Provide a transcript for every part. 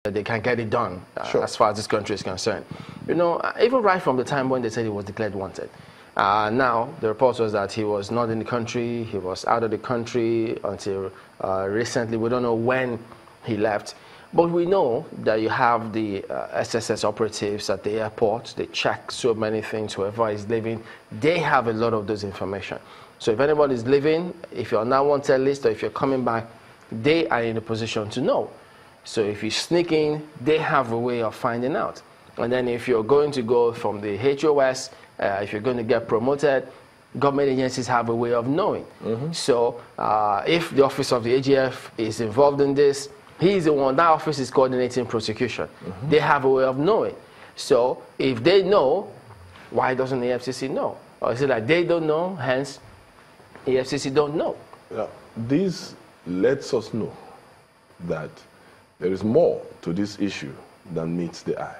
that they can get it done Sure. as far as this country is concerned. You know, even right from the time when they said he was declared wanted. Now, the report was that he was not in the country, he was out of the country until recently. We don't know when he left. But we know that you have the SSS operatives at the airport. They check so many things, whoever is leaving. They have a lot of those information. So if anybody is leaving, if you're on that wanted list or if you're coming back, they are in a position to know. So if you sneak in, they have a way of finding out. And then if you're going to go from the HOS, if you're going to get promoted, government agencies have a way of knowing. So if the office of the AGF is involved in this, he's the one, that office is coordinating prosecution. They have a way of knowing. So if they know, why doesn't the FCC know? Or is it like they don't know, hence the FCC don't know? Yeah. This lets us know that there is more to this issue than meets the eye.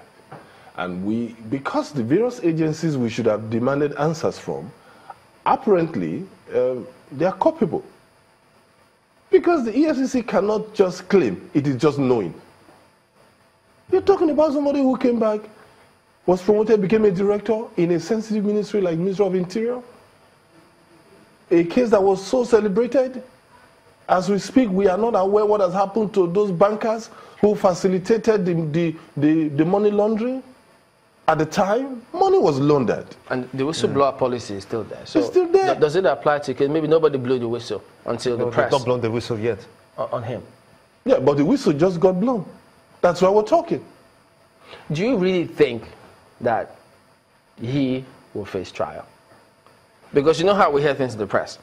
And because the various agencies we should have demanded answers from, apparently they are culpable. Because the EFCC cannot just claim it is just knowing. You're talking about somebody who came back, was promoted, became a director in a sensitive ministry like Ministry of Interior. A case that was so celebrated. As we speak, we are not aware what has happened to those bankers who facilitated the money laundering. At the time, money was laundered. And the whistleblower policy is still there. So it's still there. Does it apply to, because maybe nobody blew the whistle until the press? Not blown the whistle yet. On him. Yeah, but the whistle just got blown. That's why we're talking. Do you really think that he will face trial? Because you know how we hear things in the press,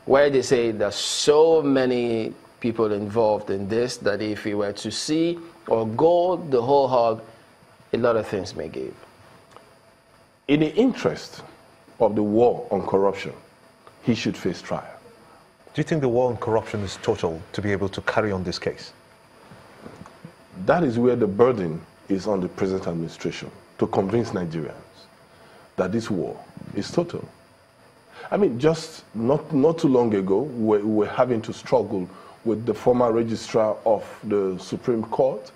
where they say there's so many people involved in this that if he were to see or go the whole hog, a lot of things may give. In the interest of the war on corruption, he should face trial. Do you think the war on corruption is total to be able to carry on this case? That is where the burden is on the present administration, to convince Nigerians that this war is total. I mean, just not too long ago, we were having to struggle with the former registrar of the Supreme Court,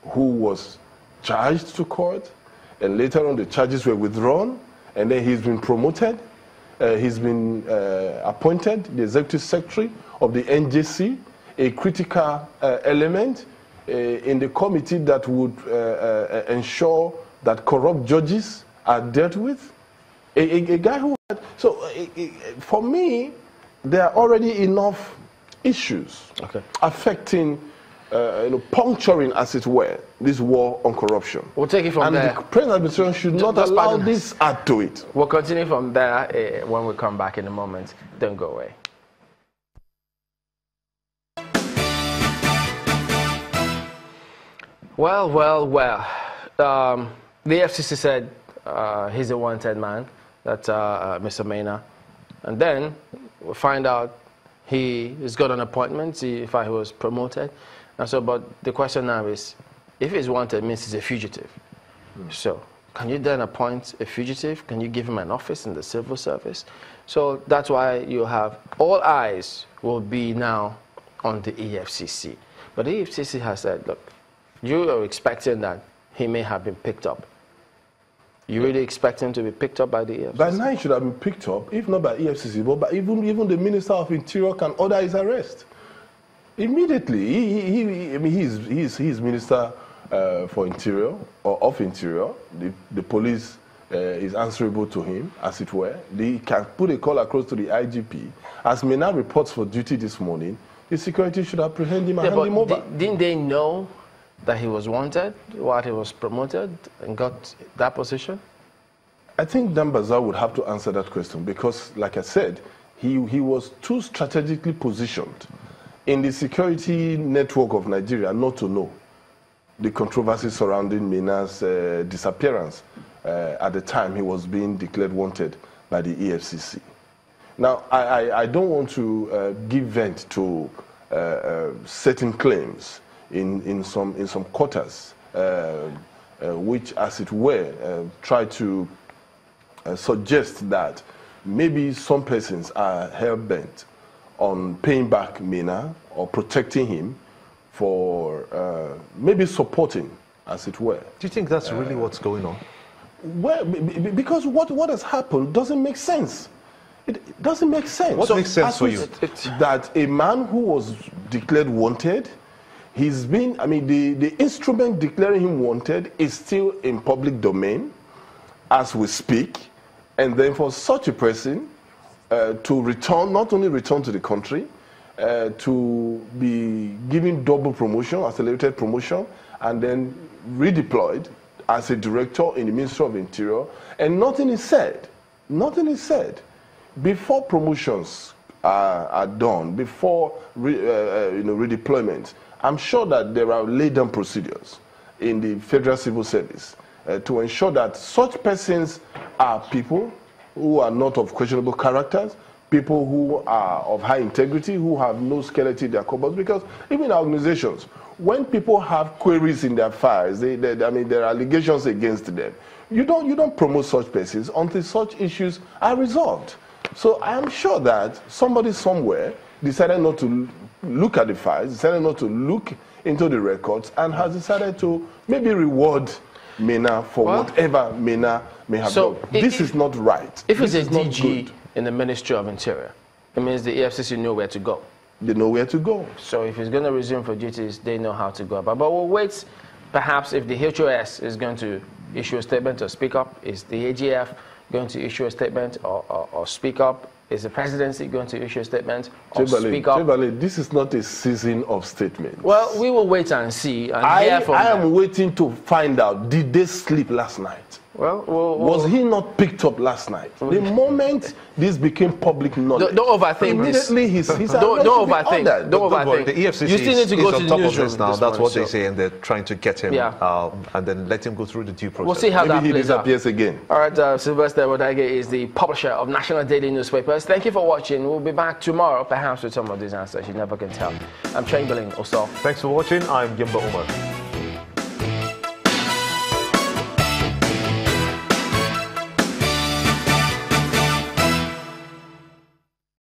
who was charged to court, and later on the charges were withdrawn, and then he's been promoted. He's been appointed the executive secretary of the NJC, a critical element in the committee that would ensure that corrupt judges are dealt with. A guy who had, so for me, there are already enough issues affecting, puncturing, as it were, this war on corruption. We'll take it from there. And the present administration should not allow this add to it. We'll continue from there when we come back in a moment. Don't go away. Well. The FCC said he's a wanted man, that's Mr. Maina. And then we find out he's got an appointment, if he was promoted. And so, but the question now is, if he's wanted, it means he's a fugitive. So, can you then appoint a fugitive? Can you give him an office in the civil service? So that's why you have, all eyes will be now on the EFCC. But the EFCC has said, look, you are expecting that he may have been picked up. You really expect him to be picked up by the EFCC? By now he should have been picked up, if not by EFCC, but by even the Minister of Interior can order his arrest. Immediately, he's Minister for Interior, or of Interior. The police is answerable to him, as it were. They can put a call across to the IGP. As Maina reports for duty this morning, the security should apprehend him and hand him over. Didn't they know that he was wanted while he was promoted and got that position? I think Dambaza would have to answer that question because, like I said, he was too strategically positioned in the security network of Nigeria not to know the controversy surrounding Maina's disappearance at the time he was being declared wanted by the EFCC. Now, I don't want to give vent to certain claims in some quarters, which, as it were, try to suggest that maybe some persons are hell-bent on paying back Maina or protecting him for maybe supporting, as it were. Do you think that's really what's going on? Well, because what has happened doesn't make sense. It doesn't make sense. What makes sense for you? That a man who was declared wanted, he's been, I mean, the instrument declaring him wanted is still in public domain as we speak. And then for such a person to return, not only return to the country, to be given double promotion, accelerated promotion, and then redeployed as a director in the Ministry of Interior, and nothing is said. Nothing is said. Before promotions are done, before redeployment, I'm sure that there are laid down procedures in the Federal Civil Service to ensure that such persons are people who are not of questionable characters, people who are of high integrity, who have no skeleton in their cupboards. Because even in organizations, when people have queries in their files, I mean, there are allegations against them. You don't promote such persons until such issues are resolved. So I am sure that somebody somewhere decided not to look at the files, decided not to look into the records, and has decided to maybe reward Maina for whatever Maina may have done. This is not right. If it's a DG in the Ministry of Interior, it means the EFCC know where to go. They know where to go. So if he's going to resume for duties, they know how to go about. But we'll wait, perhaps, if the HOS is going to issue a statement or speak up. Is the AGF going to issue a statement or speak up? Is the presidency going to issue a statement or speak up? This is not a season of statements. Well, we will wait and see. And I am waiting to find out, did they sleep last night? Well, was he not picked up last night? The moment this became public knowledge, don't overthink immediately this. Don't overthink. Don't overthink. The EFCC you still need to go to the newsroom now. That's what they say, and they're trying to get him and then let him go through the due process. We'll see how that plays out. Maybe he disappears again. All right, Sylvester Wadage is the publisher of National Daily Newspapers. Thank you for watching. We'll be back tomorrow, perhaps with some of these answers. You never can tell. I'm Chamberlain Oso. Thanks for watching. I'm Gimba Umar.